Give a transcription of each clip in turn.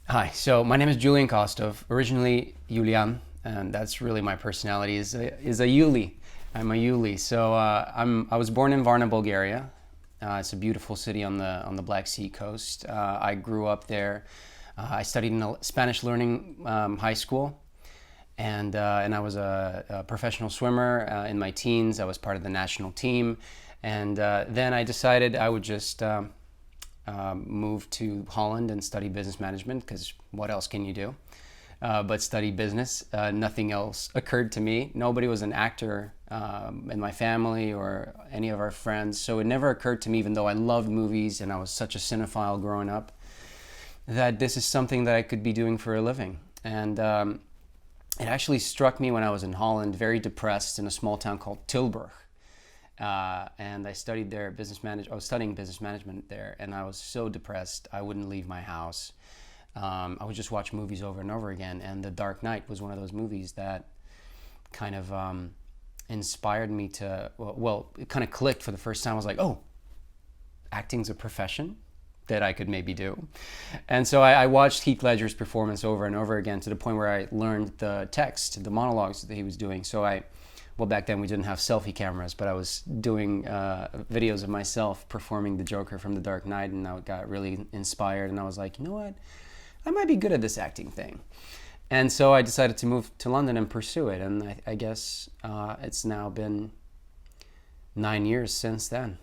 Hi, so my name is Julian Kostov, originally Julian, and that's really my personality is a Yuli. I'm a Yuli. So I was born in Varna, Bulgaria. It's a beautiful city on the Black Sea coast. I grew up there. I studied in a Spanish learning high school, and I was a professional swimmer in my teens. I was part of the national team, and then I decided I would just moved to Holland and study business management, because what else can you do but study business? Nothing else occurred to me. Nobody was an actor in my family or any of our friends, so it never occurred to me, even though I loved movies and I was such a cinephile growing up, that this is something that I could be doing for a living. And it actually struck me when I was in Holland, very depressed, in a small town called Tilburg. And I studied there I was studying business management there, and I was so depressed I wouldn't leave my house. I would just watch movies over and over again, and The Dark Knight was one of those movies that kind of inspired me to, it kind of clicked for the first time. I was like, oh, acting's a profession that I could maybe do. And so I watched Heath Ledger's performance over and over again, to the point where I learned the text, the monologues that he was doing. So back then we didn't have selfie cameras, but I was doing videos of myself performing the Joker from The Dark Knight, and I got really inspired, and I was like, you know what? I might be good at this acting thing. And so I decided to move to London and pursue it, and I guess it's now been 9 years since then,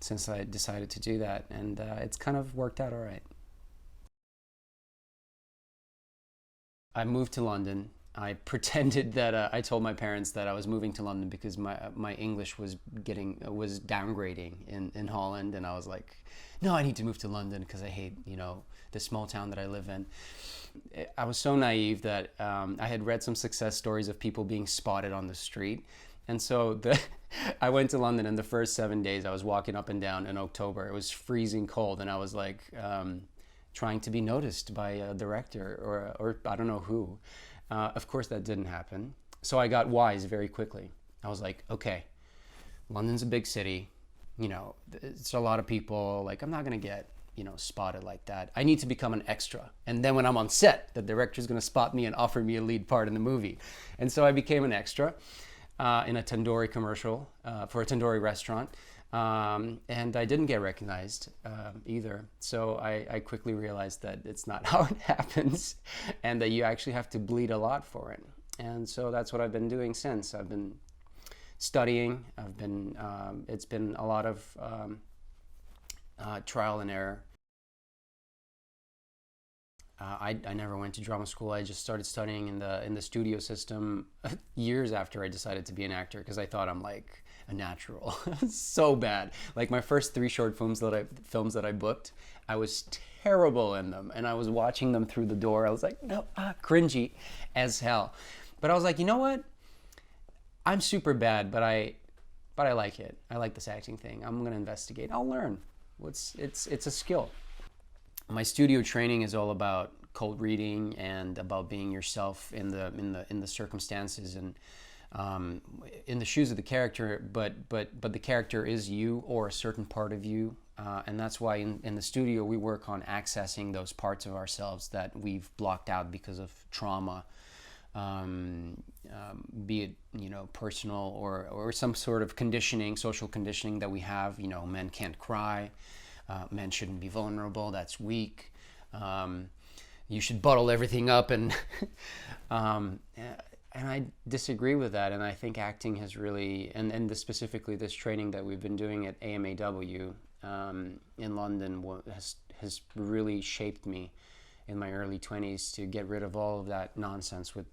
since I decided to do that, and it's kind of worked out all right. I moved to London. I pretended that I told my parents that I was moving to London because my English was downgrading in Holland, and I was like, no, I need to move to London because I hate the small town that I live in. I was so naive that I had read some success stories of people being spotted on the street, and so I went to London, and the first 7 days I was walking up and down in October. It was freezing cold, and I was like trying to be noticed by a director or I don't know who. Of course, that didn't happen. So I got wise very quickly. I was like, okay, London's a big city. It's a lot of people. Like, I'm not going to get, spotted like that. I need to become an extra. And then when I'm on set, the director's going to spot me and offer me a lead part in the movie. And so I became an extra in a tandoori commercial for a tandoori restaurant. And I didn't get recognized either. So I quickly realized that it's not how it happens, and that you actually have to bleed a lot for it. And so that's what I've been doing since. I've been studying. It's been a lot of trial and error. I never went to drama school. I just started studying in the studio system years after I decided to be an actor, because I thought I'm like a natural. So bad. Like, my first 3 short films that I booked, I was terrible in them, and I was watching them through the door. I was like, no, cringy as hell. But I was like, you know what? I'm super bad, but I like it. I like this acting thing. I'm gonna investigate. I'll learn. It's a skill. My studio training is all about cold reading and about being yourself in the circumstances and in the shoes of the character, but the character is you, or a certain part of you, and that's why in the studio we work on accessing those parts of ourselves that we've blocked out because of trauma, be it personal or some sort of conditioning, social conditioning that we have. Men can't cry. Men shouldn't be vulnerable. That's weak. You should bottle everything up, and I disagree with that. And I think acting has really, and specifically this training that we've been doing at AMAW in London has really shaped me in my early 20s to get rid of all of that nonsense with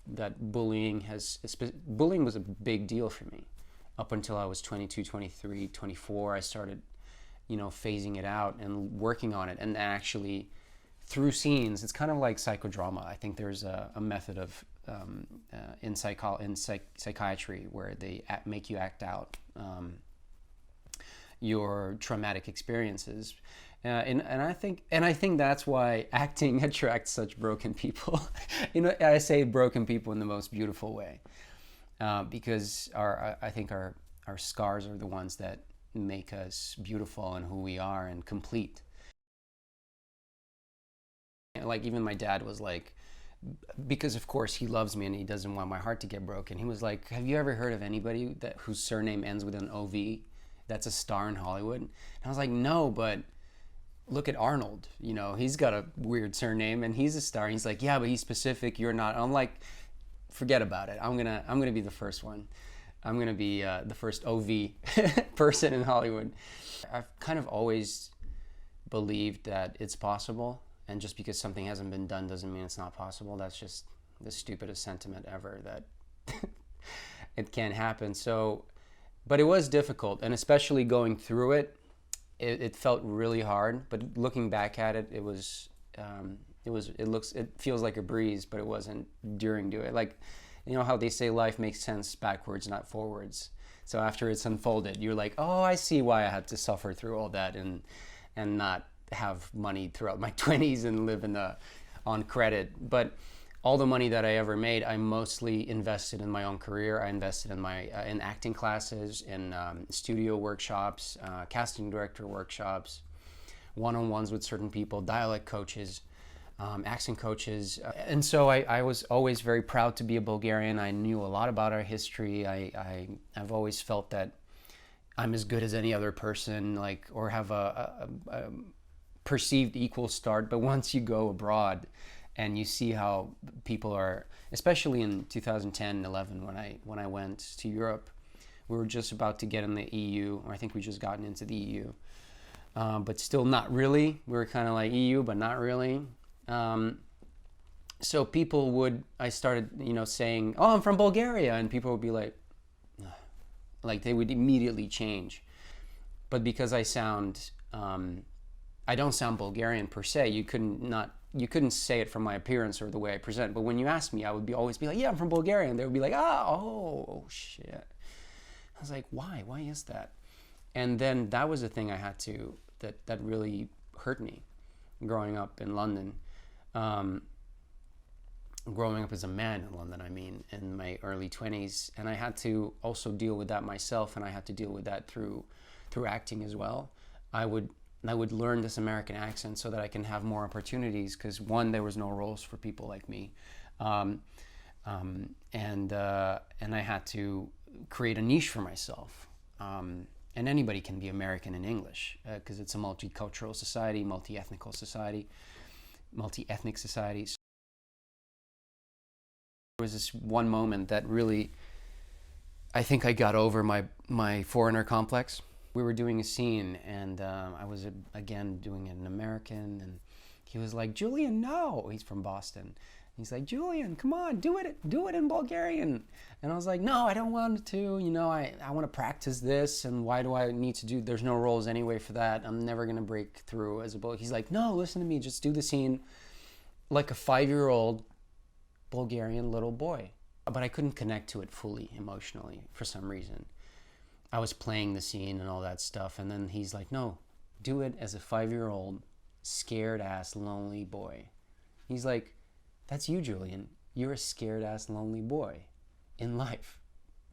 that bullying was a big deal for me up until I was 22, 23, 24. I started phasing it out and working on it, and actually through scenes. It's kind of like psychodrama. I think there's a method of in psychiatry where they make you act out your traumatic experiences, and I think that's why acting attracts such broken people. I say broken people in the most beautiful way. because I think our scars are the ones that make us beautiful and who we are and complete. Like even my dad was like, because of course he loves me and he doesn't want my heart to get broken. He was like, "Have you ever heard of anybody that whose surname ends with an OV? That's a star in Hollywood." And I was like, "No, but look at Arnold. You know, he's got a weird surname and he's a star." And he's like, "Yeah, but he's specific. You're not." I'm like, "Forget about it. I'm gonna be the first one. I'm gonna be the first OV person in Hollywood." I've kind of always believed that it's possible, and just because something hasn't been done doesn't mean it's not possible. That's just the stupidest sentiment ever, that it can't happen. So, but it was difficult, and especially going through it, it felt really hard. But looking back at it, it feels like a breeze, but it wasn't during doing it. Like, you know how they say life makes sense backwards, not forwards. So after it's unfolded, you're like, oh, I see why I had to suffer through all that and not have money throughout my 20s and live on credit. But all the money that I ever made, I mostly invested in my own career. I invested in my in acting classes, in studio workshops, casting director workshops, one-on-ones with certain people, dialect coaches, accent coaches. And so I was always very proud to be a Bulgarian. I knew a lot about our history. I've always felt that I'm as good as any other person, like, or have a perceived equal start. But once you go abroad and you see how people are, especially in 2010, 11, when I went to Europe, we were just about to get in the EU, or I think we just gotten into the EU, but still not really. We were kind of like EU, but not really. So I started, saying, "Oh, I'm from Bulgaria," and people would be like they would immediately change. But because I don't sound Bulgarian per se, you couldn't say it from my appearance or the way I present. But when you ask me, I would always be like, "Yeah, I'm from Bulgaria," and they would be like, oh shit. I was like, why is that? And then that was the thing that really hurt me growing up in London. Growing up as a man in London, I mean, in my early 20s. And I had to also deal with that myself, and I had to deal with that through acting as well. I would learn this American accent so that I can have more opportunities, because one, there was no roles for people like me. And I had to create a niche for myself. And anybody can be American in English, because it's a multicultural society, multi-ethnic society. There was this one moment that really, I think I got over my foreigner complex. We were doing a scene, and I was again doing an American, and he was like, "Julian, no." He's from Boston. He's like, "Julian, come on, do it in Bulgarian." And I was like, "No, I don't want to. I want to practice this, and why do I need to do? There's no roles anyway for that. I'm never gonna break through as a Bulgarian." He's like, "No, listen to me. Just do the scene like a 5-year-old Bulgarian little boy." But I couldn't connect to it fully emotionally for some reason. I was playing the scene and all that stuff, and then he's like, "No, do it as a 5-year-old scared ass lonely boy." He's like, "That's you, Julian. You're a scared ass lonely boy in life,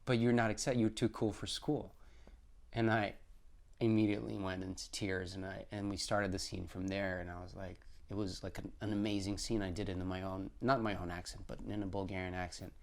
but you're not excited. You're too cool for school." And I immediately went into tears, and we started the scene from there. And I was like, it was like an amazing scene. I did it in my own, not my own accent, but in a Bulgarian accent.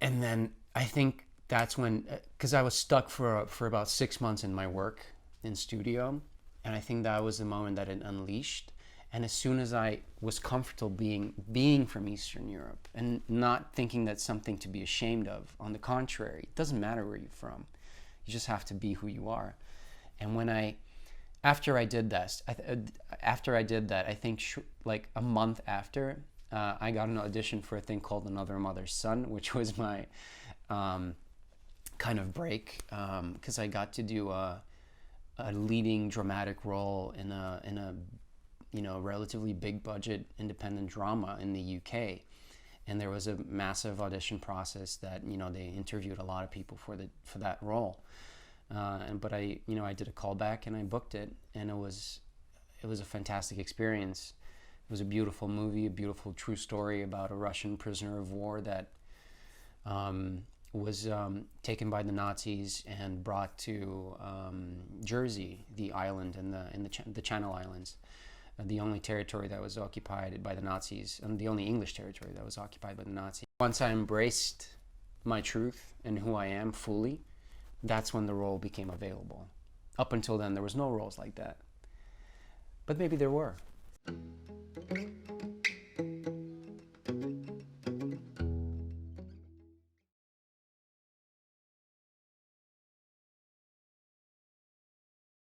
And then I think that's when, because I was stuck for about 6 months in my work in studio, and I think that was the moment that it unleashed. And as soon as I was comfortable being from Eastern Europe and not thinking that's something to be ashamed of, on the contrary, it doesn't matter where you're from, you just have to be who you are. And after I did that, I think like a month after, I got an audition for a thing called Another Mother's Son, which was my kind of break, because I got to do a leading dramatic role in a relatively big budget independent drama in the UK. And there was a massive audition process that they interviewed a lot of people for that role. But I did a callback and I booked it, and it was a fantastic experience. It was a beautiful movie, a beautiful true story about a Russian prisoner of war that was taken by the Nazis and brought to Jersey, the island in the Channel Islands, the only territory that was occupied by the Nazis, and the only English territory that was occupied by the Nazis. Once I embraced my truth and who I am fully, that's when the role became available. Up until then, there was no roles like that. But maybe there were.